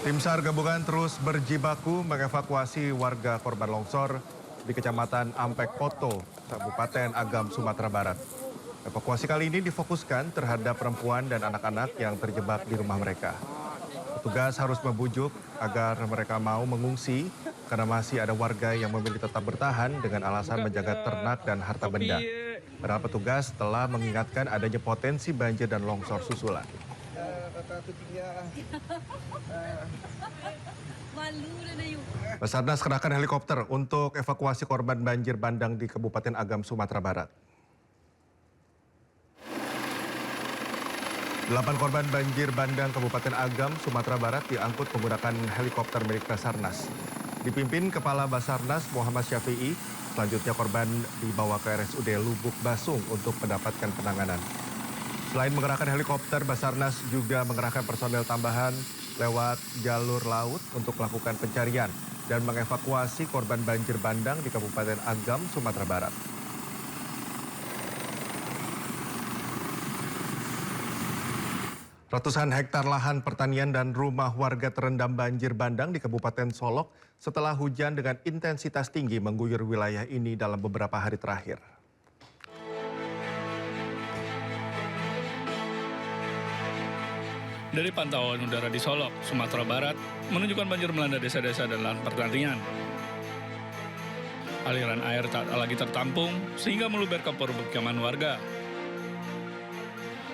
Tim SAR gabungan terus berjibaku mengevakuasi warga korban longsor di Kecamatan Ampek Poto, Kabupaten Agam, Sumatera Barat. Evakuasi kali ini difokuskan terhadap perempuan dan anak-anak yang terjebak di rumah mereka. Petugas harus membujuk agar mereka mau mengungsi karena masih ada warga yang memilih tetap bertahan dengan alasan menjaga ternak dan harta benda. Padahal petugas telah mengingatkan adanya potensi banjir dan longsor susulan. Basarnas kerahkan helikopter untuk evakuasi korban banjir bandang di Kabupaten Agam, Sumatera Barat. 8 korban banjir bandang Kabupaten Agam, Sumatera Barat diangkut menggunakan helikopter milik Basarnas. Dipimpin Kepala Basarnas Muhammad Syafi'i, selanjutnya korban dibawa ke RSUD Lubuk Basung untuk mendapatkan penanganan. Selain mengerahkan helikopter, Basarnas juga mengerahkan personel tambahan lewat jalur laut untuk melakukan pencarian dan mengevakuasi korban banjir bandang di Kabupaten Agam, Sumatera Barat. Ratusan hektar lahan pertanian dan rumah warga terendam banjir bandang di Kabupaten Solok setelah hujan dengan intensitas tinggi mengguyur wilayah ini dalam beberapa hari terakhir. Dari pantauan udara di Solok, Sumatera Barat, menunjukkan banjir melanda desa-desa dan lahan pertanian. Aliran air tak lagi tertampung, sehingga meluber ke permukiman warga.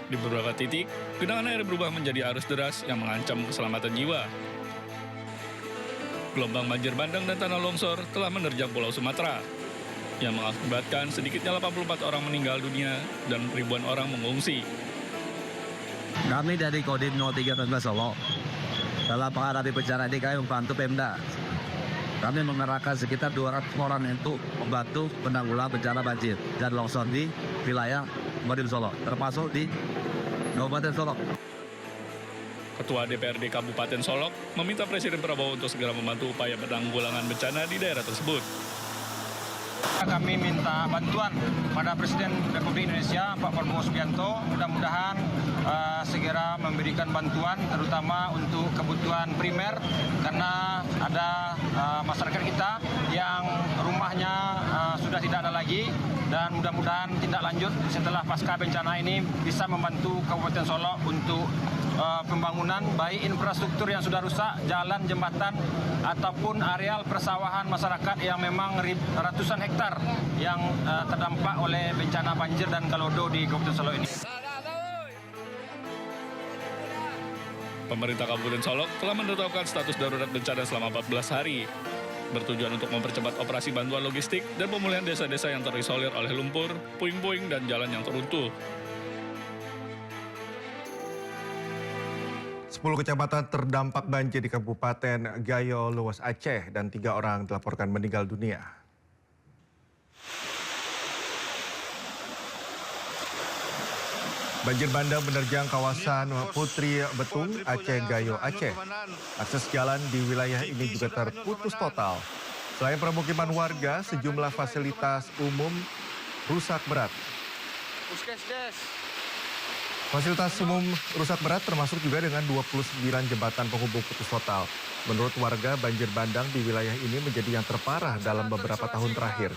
Di beberapa titik, genangan air berubah menjadi arus deras yang mengancam keselamatan jiwa. Gelombang banjir bandang dan tanah longsor telah menerjang Pulau Sumatera, yang mengakibatkan sedikitnya 84 orang meninggal dunia dan ribuan orang mengungsi. Kami dari Kodim 03 Solok, dalam menghadapi bencana ini kami membantu Pemda. Kami mengerahkan sekitar 200 orang untuk membantu penanggulangan bencana banjir dan longsor di wilayah Kodim Solok, termasuk di Kabupaten Solok. Ketua DPRD Kabupaten Solok meminta Presiden Prabowo untuk segera membantu upaya penanggulangan bencana di daerah tersebut. Kami minta bantuan pada Presiden Republik Indonesia, Pak Prabowo Subianto, mudah-mudahan segera memberikan bantuan terutama untuk kebutuhan primer karena ada masyarakat kita yang rumahnya sudah tidak ada lagi dan mudah-mudahan tindak lanjut setelah pasca bencana ini bisa membantu Kabupaten Solok untuk pembangunan baik infrastruktur yang sudah rusak, jalan, jembatan, ataupun areal persawahan masyarakat yang memang ratusan hektar yang terdampak oleh bencana banjir dan kalodo di Kabupaten Solok ini. Pemerintah Kabupaten Solok telah menetapkan status darurat bencana selama 14 hari, bertujuan untuk mempercepat operasi bantuan logistik dan pemulihan desa-desa yang terisolir oleh lumpur, puing-puing, dan jalan yang teruntuh. 10 kecamatan terdampak banjir di Kabupaten Gayo Luas Aceh dan 3 orang dilaporkan meninggal dunia. Banjir bandang menerjang kawasan Putri Betung, Aceh Gayo, Aceh. Akses jalan di wilayah ini juga terputus total. Selain permukiman warga, sejumlah fasilitas umum rusak berat. Fasilitas umum rusak berat termasuk juga dengan 29 jembatan penghubung putus total. Menurut warga, banjir bandang di wilayah ini menjadi yang terparah dalam beberapa tahun terakhir.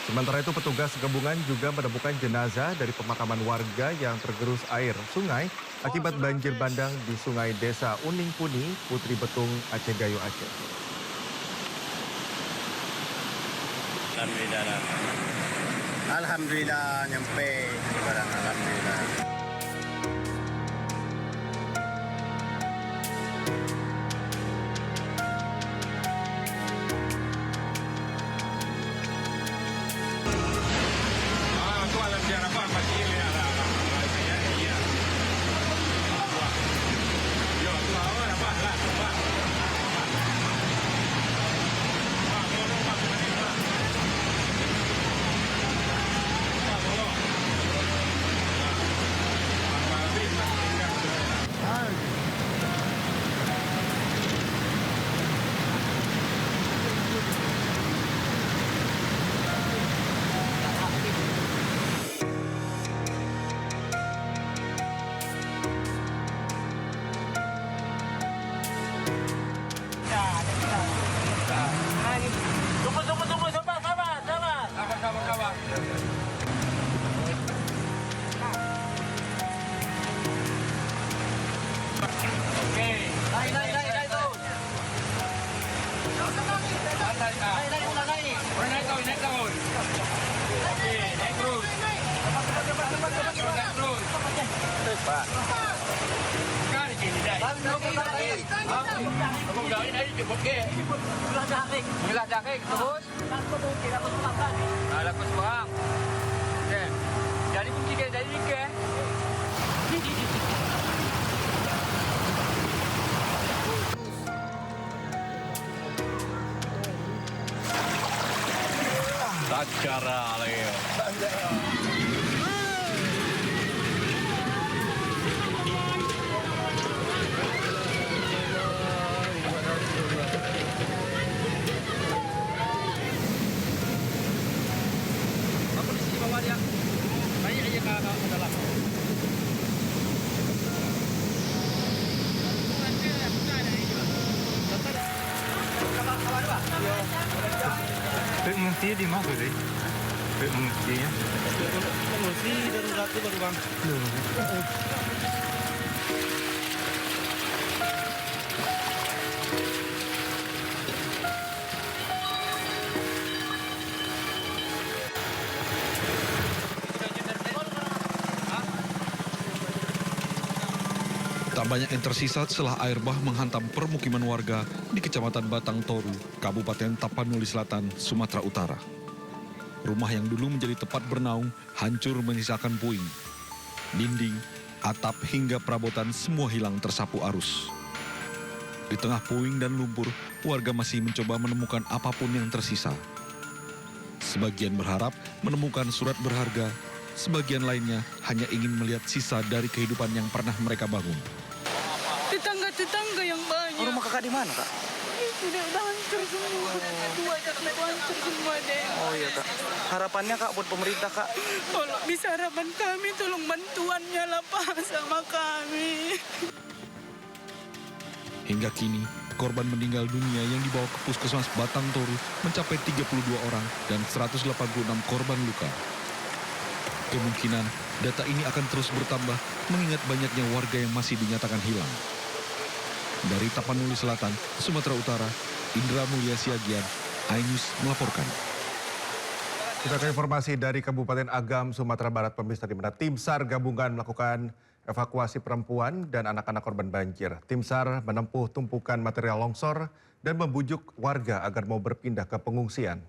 Sementara itu, petugas gabungan juga menemukan jenazah dari pemakaman warga yang tergerus air sungai akibat banjir bandang di Sungai Desa Uning Puni, Putri Betung, Aceh Gayo, Aceh. Alhamdulillah nyampe barang, alhamdulillah. Takara Leo. Mengerti di mana sih? Mengertinya? Mengerti darurat itu baru bang. Tak banyak yang tersisa setelah air bah menghantam permukiman warga di Kecamatan Batang Toru, Kabupaten Tapanuli Selatan, Sumatera Utara. Rumah yang dulu menjadi tempat bernaung hancur menyisakan puing. Dinding, atap hingga perabotan semua hilang tersapu arus. Di tengah puing dan lumpur, warga masih mencoba menemukan apapun yang tersisa. Sebagian berharap menemukan surat berharga, sebagian lainnya hanya ingin melihat sisa dari kehidupan yang pernah mereka bangun. Tetangga yang banyak. Rumah kakak di mana, Kak? Udah hancur semua. Udah hancur semua deh. Oh iya, Kak. Harapannya, Kak, buat pemerintah, Kak. Kalau bisa harapan kami, tolong bantuannya lah Pak sama kami. Hingga kini, korban meninggal dunia yang dibawa ke Puskesmas Batang Toru mencapai 32 orang dan 186 korban luka. Kemungkinan data ini akan terus bertambah mengingat banyaknya warga yang masih dinyatakan hilang. Dari Tapanuli Selatan, Sumatera Utara, Indra Mulia Siagian, iNews melaporkan. Kita ke informasi dari Kabupaten Agam, Sumatera Barat, pemirsa, di mana tim SAR gabungan melakukan evakuasi perempuan dan anak-anak korban banjir. Tim SAR menempuh tumpukan material longsor dan membujuk warga agar mau berpindah ke pengungsian.